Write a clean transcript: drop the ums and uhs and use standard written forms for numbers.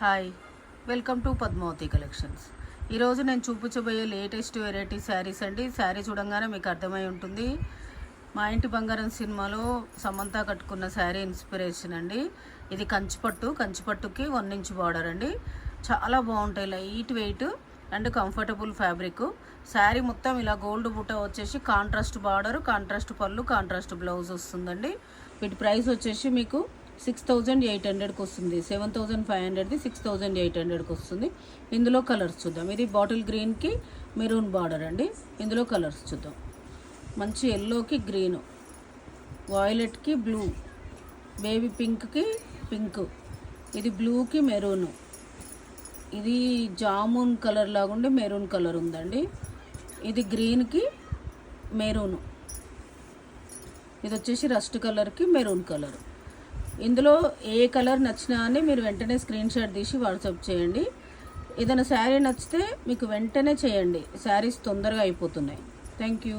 Hi, welcome to Padmavathi collections. ఈరోజు నేను చూపించబోయే లేటెస్ట్ వెరైటీ శారీస్ అండి. శారీ చూడంగానే మీకు అర్థమై ఉంటుంది. మా ఇంటి బంగారం సినిమాలో సమంత కట్టుకున్న శారీ ఇన్స్పిరేషన్ అండి. ఇది కంచిపట్టుకి 1 ఇంచ్ బార్డర్ అండి. చాలా బాగుంటాయి, light weight and comfortable fabric. Sari మొత్తం ఇలా గోల్డ్ బూటా వచ్చేసి కాంట్రాస్ట్ బార్డర్, కాంట్రాస్ట్ పళ్ళు, కాంట్రాస్ట్ బ్లౌజ్ వస్తుందండి. వీటి ప్రైస్ వచ్చేసి మీకు 6800కి వస్తుంది. 7500ది 6800కి వస్తుంది. ఇందులో కలర్స్ చూద్దాం. ఇది బాటిల్ గ్రీన్కి మెరూన్ బార్డర్ అండి. ఇందులో కలర్స్ చూద్దాం. మంచి ఎల్లోకి గ్రీను, వాయిలెట్కి బ్లూ, బేబీ పింక్కి పింక్, ఇది బ్లూకి మెరూను, ఇది జామున్ కలర్ లాగుండి మెరూన్ కలర్ ఉందండి. ఇది గ్రీన్కి మెరూను, ఇది వచ్చేసి రస్ట్ కలర్కి మెరూన్ కలర్. ఇందులో ఏ కలర్ నచ్చినా అని మీరు వెంటనే స్క్రీన్ షాట్ తీసి వాట్సాప్ చేయండి. ఏదైనా శారీ నచ్చితే మీకు వెంటనే చేయండి, శారీస్ తొందరగా అయిపోతున్నాయి. Thank you.